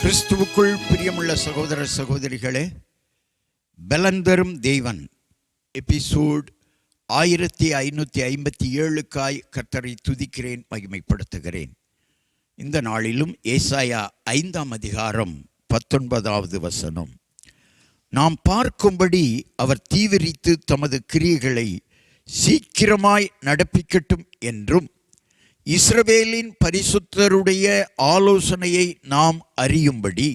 கிறிஸ்துவுக்குள் பிரியமுள்ள சகோதர சகோதரிகளே, பலன் தரும் தேவன் எபிசோட் 1557க்காய் கர்த்தரை துதிக்கிறேன், மகிமைப்படுத்துகிறேன். இந்த நாளிலும் ஏசாயா 5ஆம் அதிகாரம் 19வது வசனம். நாம் பார்க்கும்படி அவர் தீவிரித்து தமது கிரியைகளை சீக்கிரமாய் நடப்பிக்கட்டும் என்றும் இஸ்ரவேலின் பரிசுத்தருடைய ஆலோசனையை நாம் அறியும்படி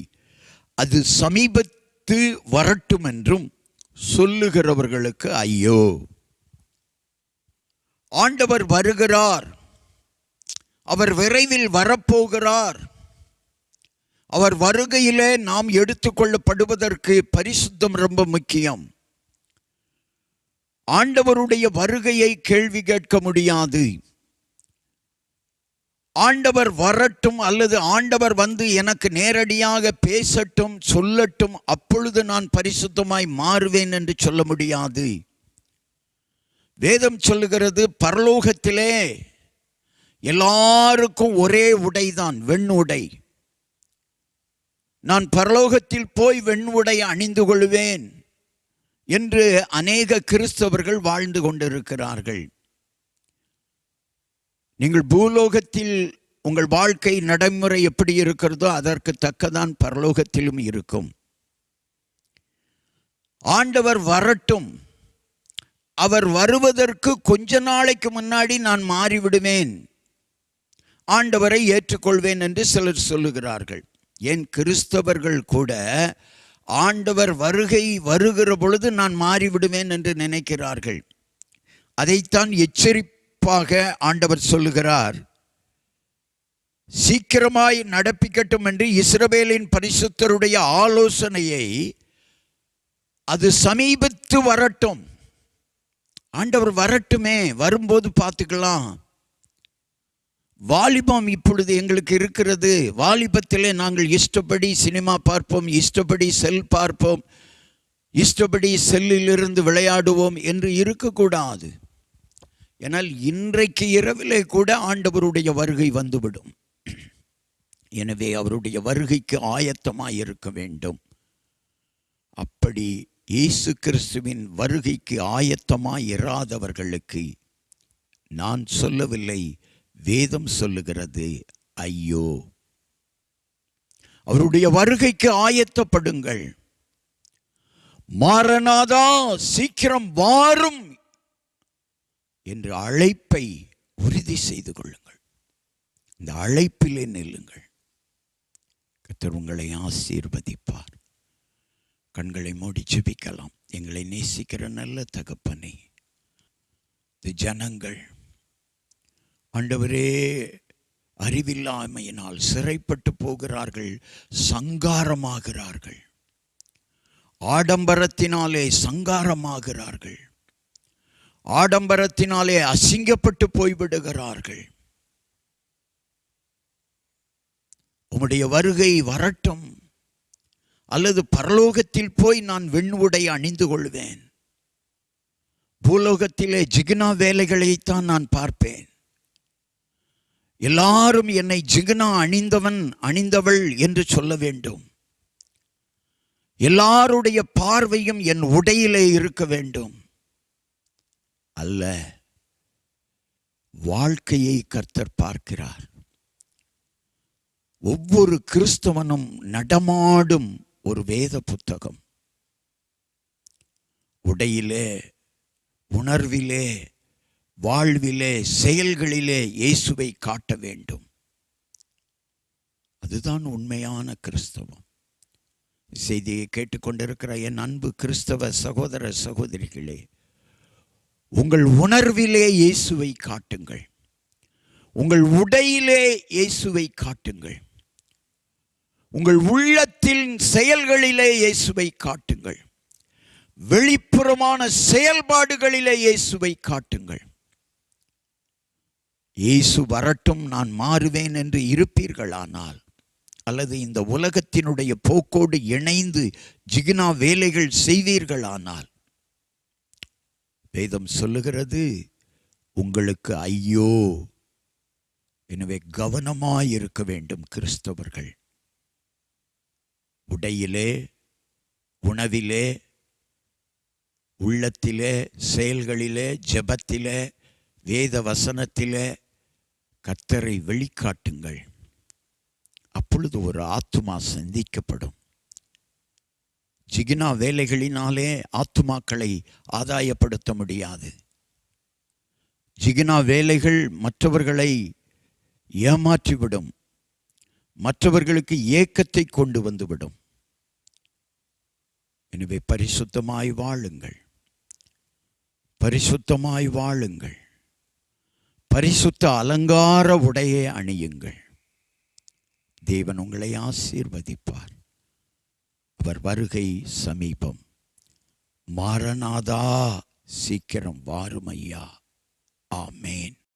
அது சமீபத்து வரட்டும் என்றும் சொல்லுகிறவர்களுக்கு ஐயோ. ஆண்டவர் வருகிறார், அவர் விரைவில் வரப்போகிறார். அவர் வருகையிலே நாம் எடுத்துக்கொள்ளப்படுவதற்கு பரிசுத்தம் ரொம்ப முக்கியம். ஆண்டவருடைய வருகையை கேள்வி கேட்க முடியாது. ஆண்டவர் வரட்டும் அல்லது ஆண்டவர் வந்து எனக்கு நேரடியாக பேசட்டும், சொல்லட்டும், அப்பொழுது நான் பரிசுத்தமாய் மாறுவேன் என்று சொல்ல முடியாது. வேதம் சொல்லுகிறது, பரலோகத்திலே எல்லாருக்கும் ஒரே உடைதான், வெண்ணுடை. நான் பரலோகத்தில் போய் வெண்ணுடை அணிந்து கொள்வேன் என்று அநேக கிறிஸ்தவர்கள் வாழ்ந்து கொண்டிருக்கிறார்கள். நீங்கள் பூலோகத்தில் உங்கள் வாழ்க்கை நடைமுறை எப்படி இருக்கிறதோ அதற்கு தக்கதான் பரலோகத்திலும் இருக்கும். ஆண்டவர் வரட்டும், அவர் வருவதற்கு கொஞ்ச நாளைக்கு முன்னாடி நான் மாறிவிடுவேன், ஆண்டவரை ஏற்றுக்கொள்வேன் என்று சிலர் சொல்லுகிறார்கள். ஏன் கிறிஸ்தவர்கள் கூட ஆண்டவர் வருகிற பொழுது நான் மாறிவிடுவேன் என்று நினைக்கிறார்கள். அதைத்தான் ஆண்டவர் சொல்லுகிறார், சீக்கிரமாய் நடப்பிக்கட்டும் என்று இஸ்ரவேலின் பரிசுத்தருடைய ஆலோசனையை அது சமீபத்து வரட்டும். ஆண்டவர் வரட்டுமே, வரும்போது பார்த்துக்கலாம். வாலிபம் இப்பொழுது எங்களுக்கு இருக்கிறது. வாலிபத்திலே நாங்கள் இஷ்டப்படி சினிமா பார்ப்போம், இஷ்டப்படி செல் பார்ப்போம், இஷ்டப்படி செல்லிலிருந்து விளையாடுவோம் என்று இருக்கக்கூடாது. ஏனால் இன்றைக்கு இரவிலே கூட ஆண்டவருடைய வருகை வந்துவிடும். எனவே அவருடைய வருகைக்கு ஆயத்தமாய் இருக்க வேண்டும். அப்படி இயேசு கிறிஸ்துவின் வருகைக்கு ஆயத்தமாய் இராதவர்களுக்கு நான் சொல்லவில்லை, வேதம் சொல்லுகிறது ஐயோ. அவருடைய வருகைக்கு ஆயத்தப்படுங்கள். மாரநாதா, சீக்கிரம் வாரும் என்று அழைப்பை உறுதி செய்து கொள்ளுங்கள். இந்த அழைப்பிலே நில்லுங்கள். கர்த்தர் உங்களை ஆசீர்வதிப்பார். கண்களை மூடி ஜெபிக்கலாம். எங்களை நேசிக்கிற நல்ல தகப்பனே, இந்த ஜனங்கள் ஆண்டவரே அறிவில்லாமையினால் சிறைப்பட்டு போகிறார்கள், சங்காரமாகிறார்கள், ஆடம்பரத்தினாலே சங்காரமாகிறார்கள், ஆடம்பரத்தினாலே அசிங்கப்பட்டு போய்விடுகிறார்கள். உம்முடைய வருகை வரட்டும், அல்லது பரலோகத்தில் போய் நான் வெண்ணுடை அணிந்து கொள்வேன். பூலோகத்திலே ஜிகினா வேலைகளைத்தான் நான் பார்ப்பேன். எல்லாரும் என்னை ஜிகினா அணிந்தவன் அணிந்தவள் என்று சொல்ல வேண்டும். எல்லாருடைய பார்வையும் என் உடையிலே இருக்க வேண்டும். அல்ல, வாழ்க்கையை கர்த்தர் பார்க்கிறார். ஒவ்வொரு கிறிஸ்தவனும் நடமாடும் ஒரு வேத புத்தகம். உடையிலே, உணர்விலே, வாழ்விலே, செயல்களிலே இயேசுவை காட்ட வேண்டும். அதுதான் உண்மையான கிறிஸ்தவம். செய்தியை கேட்டுக்கொண்டிருக்கிற என் அன்பு கிறிஸ்தவ சகோதர சகோதரிகளே, உங்கள் உணர்விலே இயேசுவை காட்டுங்கள். உங்கள் உடையிலே இயேசுவை காட்டுங்கள். உங்கள் உள்ளத்தின் செயல்களிலே இயேசுவை காட்டுங்கள். வெளிப்புறமான செயல்பாடுகளிலே இயேசுவை காட்டுங்கள். இயேசு வரட்டும், நான் மாறுவேன் என்று இருப்பீர்களானால், அல்லது இந்த உலகத்தினுடைய போக்கோடு இணைந்து ஜிகினா வேலைகள் செய்வீர்களானால், வேதம் சொல்லுகிறது உங்களுக்கு ஐயோ. எனவே கவனமாயிருக்க வேண்டும் கிறிஸ்தவர்கள். உடையிலே, உணவிலே, உள்ளத்திலே, செயல்களிலே, ஜெபத்திலே, வேத வசனத்திலே கர்த்தரை வெளிக்காட்டுங்கள். அப்பொழுது ஒரு ஆத்துமா சந்திக்கப்படும். ஜிகினா வேலைகளினாலே ஆத்துமாக்களை ஆதாயப்படுத்த முடியாது. ஜிகினா வேலைகள் மற்றவர்களை ஏமாற்றிவிடும், மற்றவர்களுக்கு ஏக்கத்தை கொண்டு வந்துவிடும். எனவே பரிசுத்தமாய் வாழுங்கள், பரிசுத்தமாய் வாழுங்கள், பரிசுத்த அலங்கார உடையை அணியுங்கள். தேவன் உங்களை ஆசீர்வதிப்பார். அவர் வருகை சமீபம். மாரநாதா, சீக்கிரம் வாரும் ஐயா. ஆமென்.